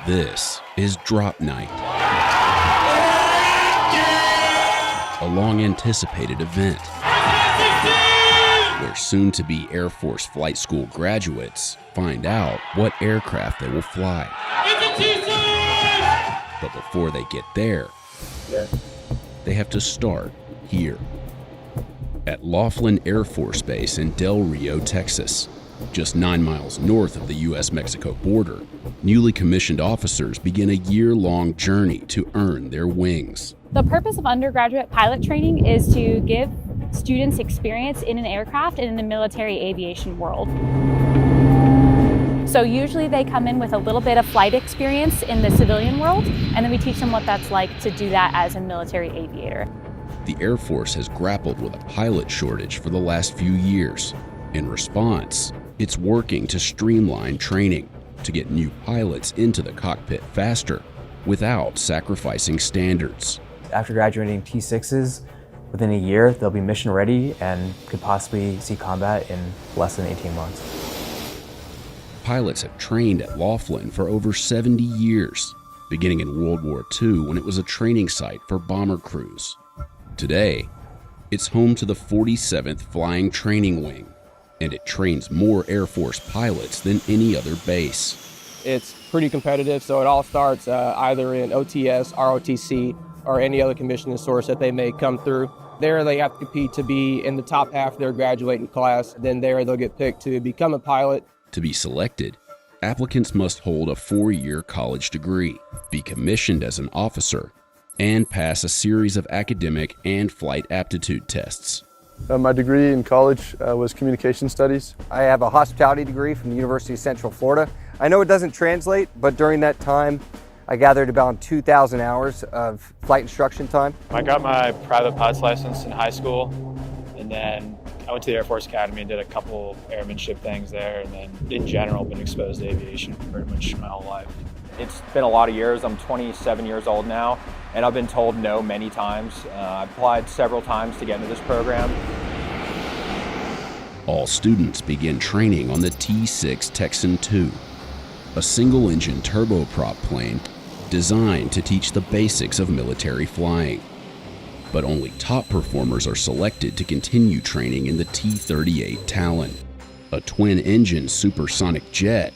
This is drop night, a long-anticipated event where soon-to-be Air Force Flight School graduates find out what aircraft they will fly. But before they get there, they have to start here. At Laughlin Air Force Base in Del Rio, Texas, just 9 miles north of the U.S.-Mexico border, newly commissioned officers begin a year-long journey to earn their wings. The purpose of undergraduate pilot training is to give students experience in an aircraft and in the military aviation world. So usually they come in with a little bit of flight experience in the civilian world, and then we teach them what that's like to do that as a military aviator. The Air Force has grappled with a pilot shortage for the last few years. In response, it's working to streamline training to get new pilots into the cockpit faster without sacrificing standards. After graduating T6s, within a year, they'll be mission ready and could possibly see combat in less than 18 months. Pilots have trained at Laughlin for over 70 years, beginning in World War II when it was a training site for bomber crews. Today, it's home to the 47th Flying Training Wing, and it trains more Air Force pilots than any other base. It's pretty competitive, so it all starts either in OTS, ROTC, or any other commissioning source that they may come through. There they have to compete to be in the top half of their graduating class. Then there they'll get picked to become a pilot. To be selected, applicants must hold a 4-year college degree, be commissioned as an officer, and pass a series of academic and flight aptitude tests. My degree in college was communication studies. I have a hospitality degree from the University of Central Florida. I know it doesn't translate, but during that time, I gathered about 2,000 hours of flight instruction time. I got my private pilot's license in high school, and then I went to the Air Force Academy and did a couple airmanship things there, and then in general been exposed to aviation pretty much my whole life. It's been a lot of years. I'm 27 years old now, and I've been told no many times. I've applied several times to get into this program. All students begin training on the T-6 Texan II, a single-engine turboprop plane designed to teach the basics of military flying. But only top performers are selected to continue training in the T-38 Talon, a twin-engine supersonic jet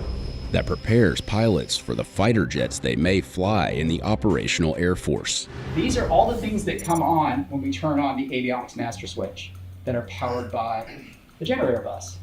that prepares pilots for the fighter jets they may fly in the operational Air Force. These are all the things that come on when we turn on the avionics master switch that are powered by the generator bus.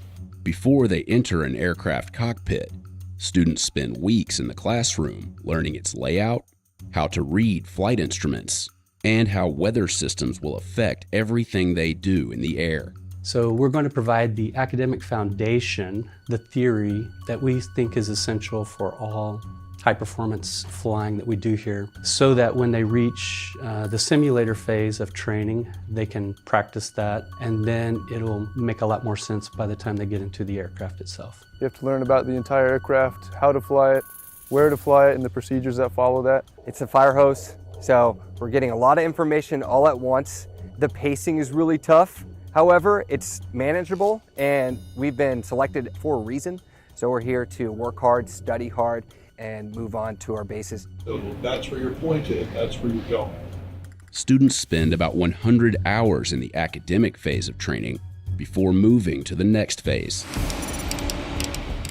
Before they enter an aircraft cockpit, students spend weeks in the classroom learning its layout, how to read flight instruments, and how weather systems will affect everything they do in the air. So we're going to provide the academic foundation, the theory that we think is essential for all high-performance flying that we do here, so that when they reach the simulator phase of training, they can practice that, and then it'll make a lot more sense by the time they get into the aircraft itself. You have to learn about the entire aircraft, how to fly it, where to fly it, and the procedures that follow that. It's a fire hose, so we're getting a lot of information all at once. The pacing is really tough. However, it's manageable, and we've been selected for a reason. So we're here to work hard, study hard, and move on to our bases. So that's where you're pointed, that's where you go. Students spend about 100 hours in the academic phase of training before moving to the next phase,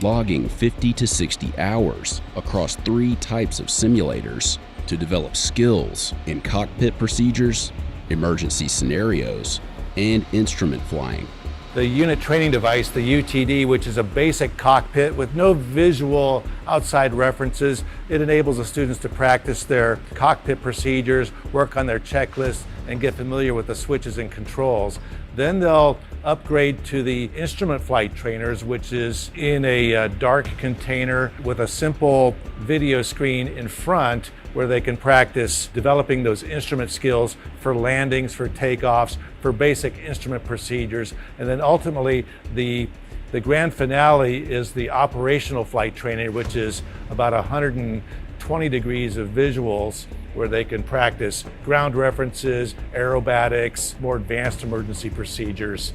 logging 50 to 60 hours across 3 types of simulators to develop skills in cockpit procedures, emergency scenarios, and instrument flying. The unit training device, the UTD, which is a basic cockpit with no visual outside references, it enables the students to practice their cockpit procedures, work on their checklists, and get familiar with the switches and controls. Then they'll upgrade to the instrument flight trainers, which is in a dark container with a simple video screen in front where they can practice developing those instrument skills for landings, for takeoffs, for basic instrument procedures. And then ultimately the grand finale is the operational flight trainer, which is about 120 degrees of visuals where they can practice ground references, aerobatics, more advanced emergency procedures.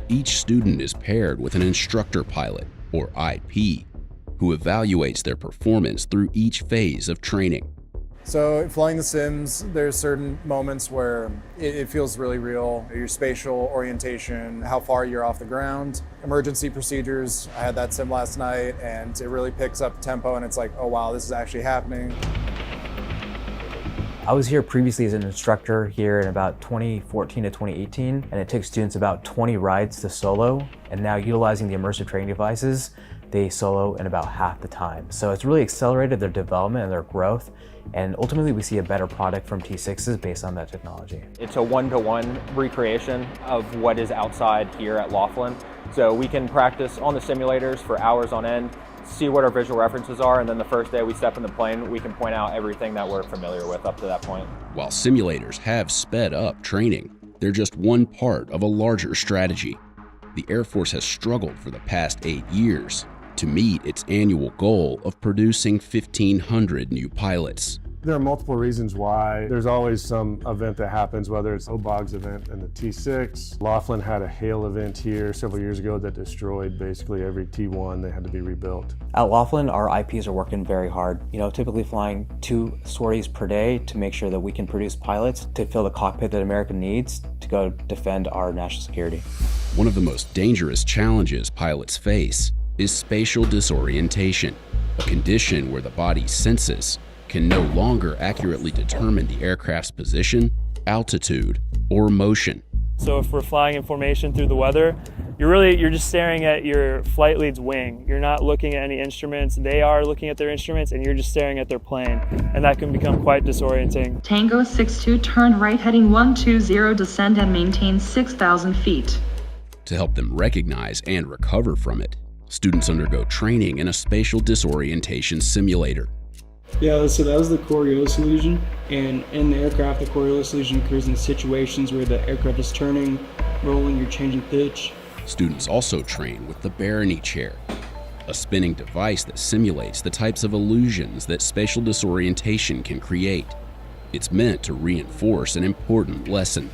Each student is paired with an instructor pilot, or IP, who evaluates their performance through each phase of training. So flying the sims, there's certain moments where it feels really real. Your spatial orientation, how far you're off the ground. Emergency procedures, I had that sim last night and it really picks up tempo and it's like, oh wow, this is actually happening. I was here previously as an instructor here in about 2014 to 2018, and it took students about 20 rides to solo, and now utilizing the immersive training devices, they solo in about half the time. So it's really accelerated their development and their growth, and ultimately we see a better product from T6s based on that technology. It's a one-to-one recreation of what is outside here at Laughlin. So we can practice on the simulators for hours on end, see what our visual references are, and then the first day we step in the plane, we can point out everything that we're familiar with up to that point. While simulators have sped up training, they're just one part of a larger strategy. The Air Force has struggled for the past 8 years to meet its annual goal of producing 1,500 new pilots. There are multiple reasons why. There's always some event that happens, whether it's Obog's event in the T6. Laughlin had a hail event here several years ago that destroyed basically every T1. They had to be rebuilt. At Laughlin, our IPs are working very hard. Typically flying 2 sorties per day to make sure that we can produce pilots to fill the cockpit that America needs to go defend our national security. One of the most dangerous challenges pilots face is spatial disorientation, a condition where the body's senses can no longer accurately determine the aircraft's position, altitude, or motion. So if we're flying in formation through the weather, you're just staring at your flight lead's wing. You're not looking at any instruments. They are looking at their instruments and you're just staring at their plane. And that can become quite disorienting. Tango 62, turn right heading 120, descend and maintain 6,000 feet. To help them recognize and recover from it, students undergo training in a spatial disorientation simulator. Yeah, so that was the Coriolis illusion, and in the aircraft, the Coriolis illusion occurs in situations where the aircraft is turning, rolling, you're changing pitch. Students also train with the Barony chair, a spinning device that simulates the types of illusions that spatial disorientation can create. It's meant to reinforce an important lesson.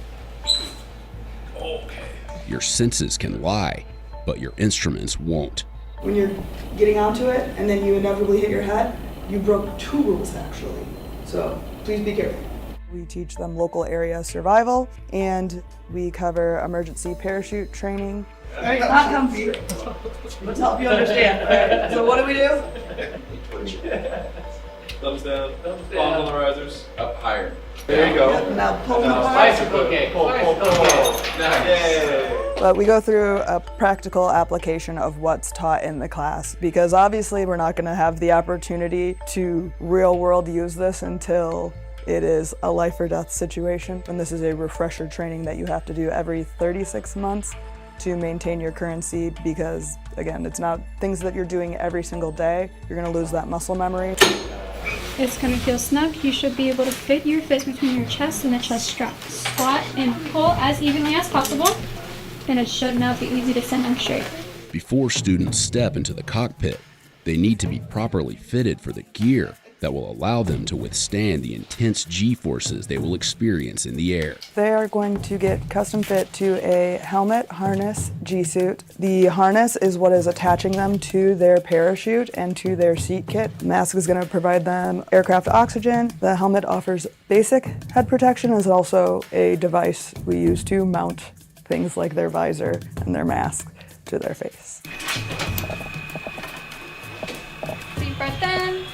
Your senses can lie, but your instruments won't. When you're getting onto it and then you inevitably hit your head, you broke 2 rules actually, so please be careful. We teach them local area survival and we cover emergency parachute training. All right, not comfy. Let's help you understand. All right, so what do we do? Thumbs down, palms on the risers, up higher. There you go. Yep, now pull them apart. Okay, pull. Nice. But we go through a practical application of what's taught in the class because obviously we're not going to have the opportunity to real world use this until it is a life or death situation. And this is a refresher training that you have to do every 36 months to maintain your currency because, again, it's not things that you're doing every single day. You're going to lose that muscle memory. It's going to feel snug. You should be able to fit your fist between your chest and the chest strap. Squat and pull as evenly as possible, and it should now be easy to send them straight. Before students step into the cockpit, they need to be properly fitted for the gear that will allow them to withstand the intense G-forces they will experience in the air. They are going to get custom fit to a helmet, harness, G-suit. The harness is what is attaching them to their parachute and to their seat kit. The mask is going to provide them aircraft oxygen. The helmet offers basic head protection, as also a device we use to mount things like their visor and their mask to their face. Deep breath in.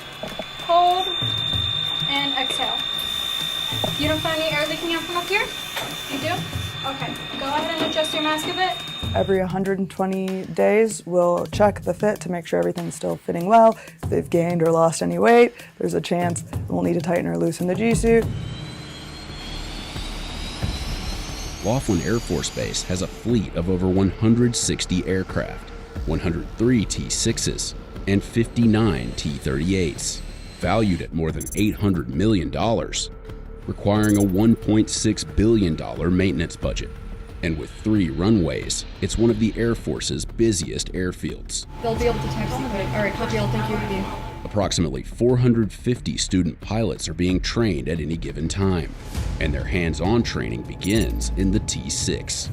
Hold and exhale. You don't find any air leaking out from up here? You do? Okay. Go ahead and adjust your mask a bit. Every 120 days, we'll check the fit to make sure everything's still fitting well. If they've gained or lost any weight, there's a chance we'll need to tighten or loosen the G-suit. Laughlin Air Force Base has a fleet of over 160 aircraft, 103 T-6s, and 59 T-38s. Valued at more than $800 million, requiring a $1.6 billion maintenance budget. And with 3 runways, it's one of the Air Force's busiest airfields. They'll be able to text me. All right, copy. I'll take you with you. Approximately 450 student pilots are being trained at any given time, and their hands-on training begins in the T6.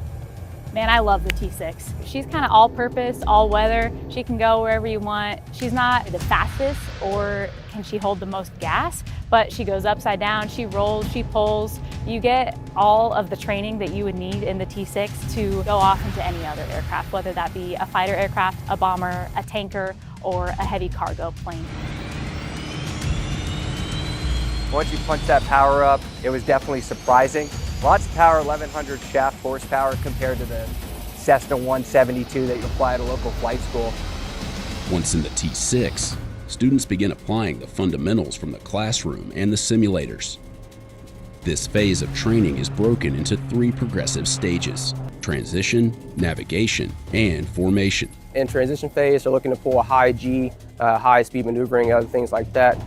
Man, I love the T6. She's kind of all-purpose, all-weather. She can go wherever you want. She's not the fastest, or can she hold the most gas, but she goes upside down, she rolls, she pulls. You get all of the training that you would need in the T6 to go off into any other aircraft, whether that be a fighter aircraft, a bomber, a tanker, or a heavy cargo plane. Once you punch that power up, it was definitely surprising. Lots of power, 1,100 shaft horsepower compared to the Cessna 172 that you apply at a local flight school. Once in the T6, students begin applying the fundamentals from the classroom and the simulators. This phase of training is broken into 3 progressive stages: transition, navigation, and formation. In transition phase, they're looking to pull a high G, high speed maneuvering, other things like that,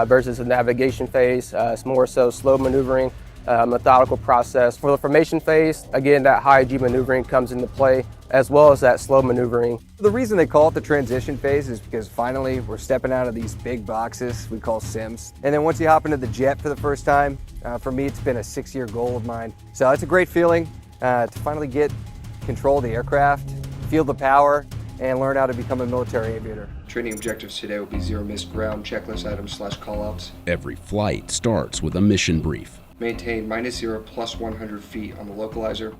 versus the navigation phase, it's more so slow maneuvering, methodical process. For the formation phase, again, that high G maneuvering comes into play, as well as that slow maneuvering. The reason they call it the transition phase is because finally we're stepping out of these big boxes we call sims. And then once you hop into the jet for the first time, for me it's been a 6-year goal of mine. So it's a great feeling to finally get control of the aircraft, feel the power, and learn how to become a military aviator. Training objectives today will be 0 missed ground, checklist items / callouts. Every flight starts with a mission brief. Maintain -0 + 100 feet on the localizer.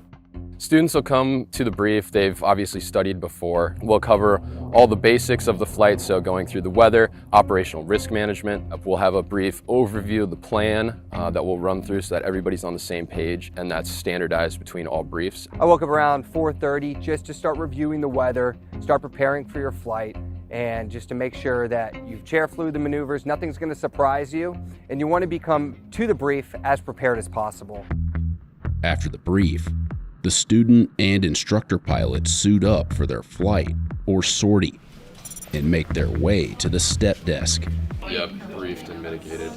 Students will come to the brief. They've obviously studied before. We'll cover all the basics of the flight, so going through the weather, operational risk management. We'll have a brief overview of the plan that we'll run through so that everybody's on the same page, and that's standardized between all briefs. I woke up around 4:30 just to start reviewing the weather, start preparing for your flight, and just to make sure that you've chair flew the maneuvers, nothing's going to surprise you, and you want to become to the brief as prepared as possible. After the brief, the student and instructor pilots suit up for their flight or sortie and make their way to the step desk. Yep, briefed and mitigated.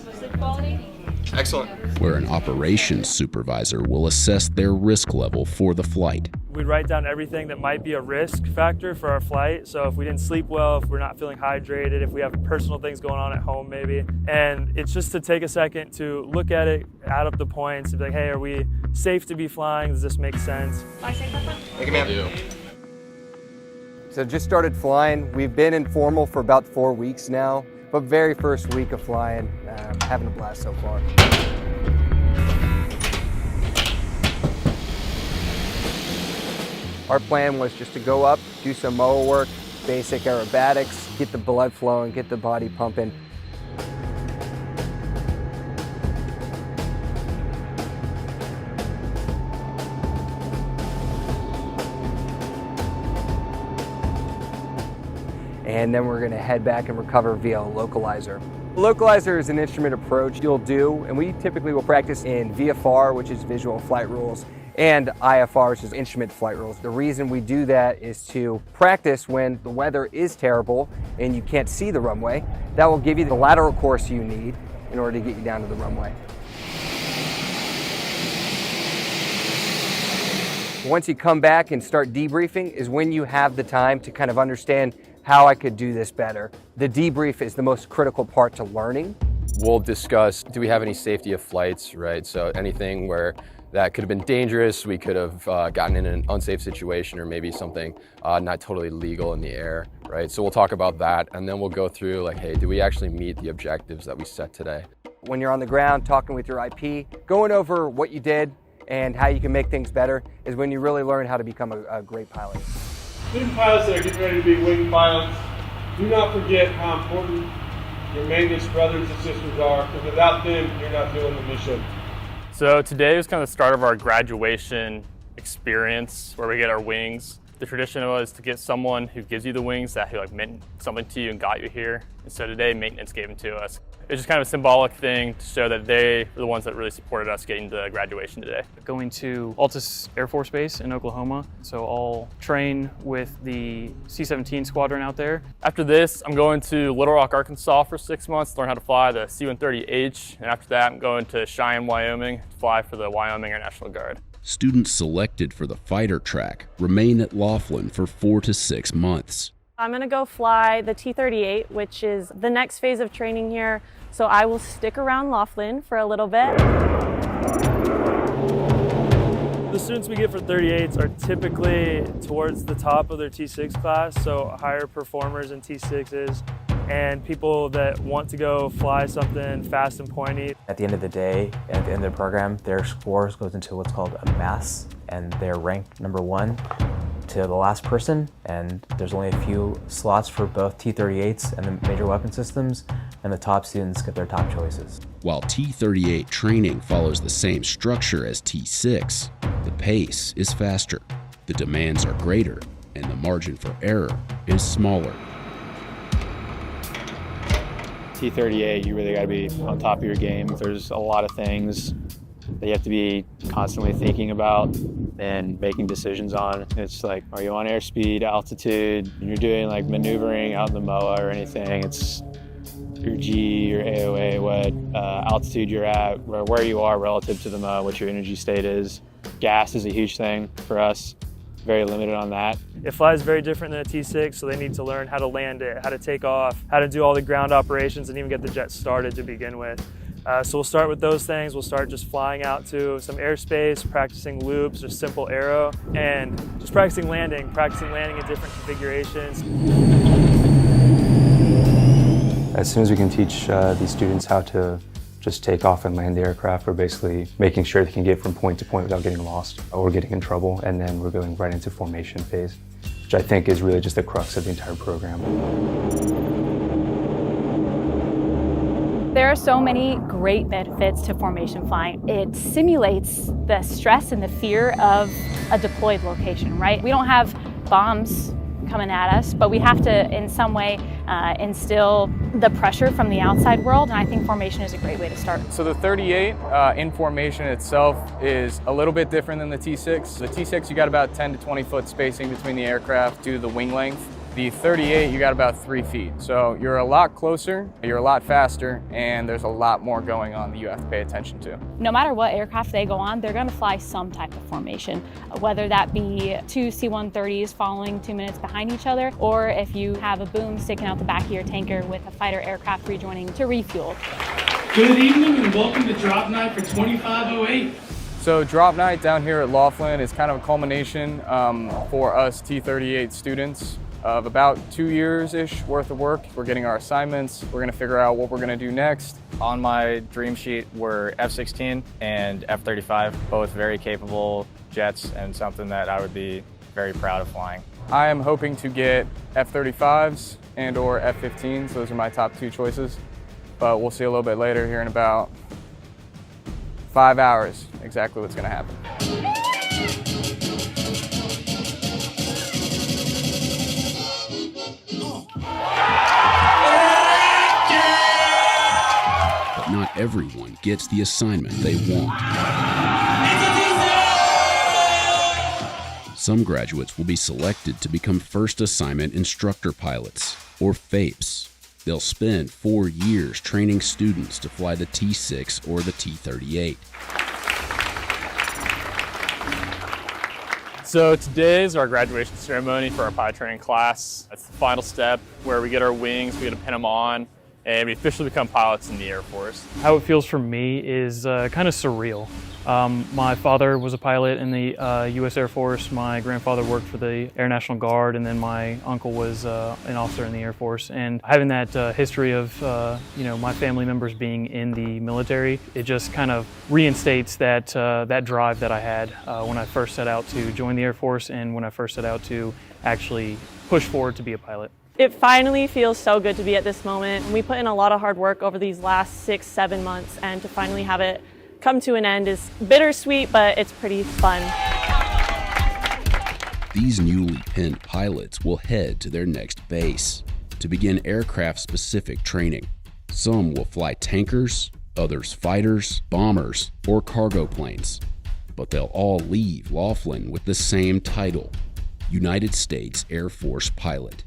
Excellent. Where an operations supervisor will assess their risk level for the flight. We write down everything that might be a risk factor for our flight. So if we didn't sleep well, if we're not feeling hydrated, if we have personal things going on at home maybe. And it's just to take a second to look at it, add up the points, and be like, hey, are we safe to be flying? Does this make sense? Thank you, ma'am. So just started flying. We've been informal for about 4 weeks now, but very first week of flying, having a blast so far. Our plan was just to go up, do some MOA work, basic aerobatics, get the blood flowing, get the body pumping. And then we're going to head back and recover via a localizer. Localizer is an instrument approach you'll do, and we typically will practice in VFR, which is visual flight rules, and IFR, which is instrument flight rules. The reason we do that is to practice when the weather is terrible and you can't see the runway. That will give you the lateral course you need in order to get you down to the runway. Once you come back and start debriefing is when you have the time to kind of understand how I could do this better. The debrief is the most critical part to learning. We'll discuss, do we have any safety of flights, right? So anything where that could have been dangerous, we could have gotten in an unsafe situation, or maybe something not totally legal in the air, right? So we'll talk about that, and then we'll go through like, hey, do we actually meet the objectives that we set today? When you're on the ground talking with your IP, going over what you did and how you can make things better is when you really learn how to become a great pilot. Student pilots that are getting ready to be wing pilots, do not forget how important your maintenance brothers and sisters are, because without them, you're not doing the mission. So today was kind of the start of our graduation experience where we get our wings. The tradition was to get someone who gives you the wings that meant something to you and got you here. And so today, maintenance gave them to us. It's just kind of a symbolic thing to show that they were the ones that really supported us getting to graduation today. Going to Altus Air Force Base in Oklahoma, so I'll train with the C-17 squadron out there. After this, I'm going to Little Rock, Arkansas for 6 months to learn how to fly the C-130H, and after that, I'm going to Cheyenne, Wyoming to fly for the Wyoming Air National Guard. Students selected for the fighter track remain at Laughlin for 4 to 6 months. I'm going to go fly the T-38, which is the next phase of training here, so I will stick around Laughlin for a little bit. The students we get for 38s are typically towards the top of their T6 class, so higher performers in T6s, and people that want to go fly something fast and pointy. At the end of the day, at the end of the program, their scores goes into what's called a mass, and they're ranked number 1 to the last person, and there's only a few slots for both T-38s and the major weapon systems, and the top students get their top choices. While T-38 training follows the same structure as T-6, the pace is faster, the demands are greater, and the margin for error is smaller. T-38, you really got to be on top of your game. There's a lot of things that you have to be constantly thinking about and making decisions on. It's like, are you on airspeed, altitude, and you're doing like maneuvering out in the MOA or anything, it's your G, your AOA, what altitude you're at, where you are relative to the MOA, what your energy state is. Gas is a huge thing for us, very limited on that. It flies very different than a T6, so they need to learn how to land it, how to take off, how to do all the ground operations, and even get the jet started to begin with. So we'll start with those things. We'll start just flying out to some airspace, practicing loops, just simple aero, and just practicing landing in different configurations. As soon as we can teach these students how to just take off and land the aircraft, we're basically making sure they can get from point to point without getting lost or getting in trouble, and then we're going right into formation phase, which I think is really just the crux of the entire program. There are so many great benefits to formation flying. It simulates the stress and the fear of a deployed location, right? We don't have bombs coming at us, but we have to, in some way, instill the pressure from the outside world, and I think formation is a great way to start. So the 38 in formation itself is a little bit different than the T6. The T6, you got about 10 to 20 foot spacing between the aircraft due to the wing length. The 38, you got about 3 feet. So you're a lot closer, you're a lot faster, and there's a lot more going on that you have to pay attention to. No matter what aircraft they go on, they're going to fly some type of formation, whether that be 2 C-130s following 2 minutes behind each other, or if you have a boom sticking out the back of your tanker with a fighter aircraft rejoining to refuel. Good evening and welcome to Drop Night for 2508. So drop night down here at Laughlin is kind of a culmination for us T-38 students of about 2 years-ish worth of work. We're getting our assignments, we're gonna figure out what we're gonna do next. On my dream sheet were F-16 and F-35, both very capable jets and something that I would be very proud of flying. I am hoping to get F-35s and or F-15s, those are my top 2 choices. But we'll see a little bit later here in about 5 hours exactly what's gonna happen. Not everyone gets the assignment they want. Some graduates will be selected to become first assignment instructor pilots, or FAPEs. They'll spend 4 years training students to fly the T6 or the T-38. So today is our graduation ceremony for our pilot training class. That's the final step where we get our wings, we get to pin them on, and we officially become pilots in the Air Force. How it feels for me is kind of surreal. My father was a pilot in the U.S. Air Force. My grandfather worked for the Air National Guard, and then my uncle was an officer in the Air Force. And having that history of my family members being in the military, it just kind of reinstates that that drive that I had when I first set out to join the Air Force and when I first set out to actually push forward to be a pilot. It finally feels so good to be at this moment. We put in a lot of hard work over these last 6-7 months, and to finally have it come to an end is bittersweet, but it's pretty fun. These newly pinned pilots will head to their next base to begin aircraft-specific training. Some will fly tankers, others fighters, bombers, or cargo planes. But they'll all leave Laughlin with the same title, United States Air Force pilot.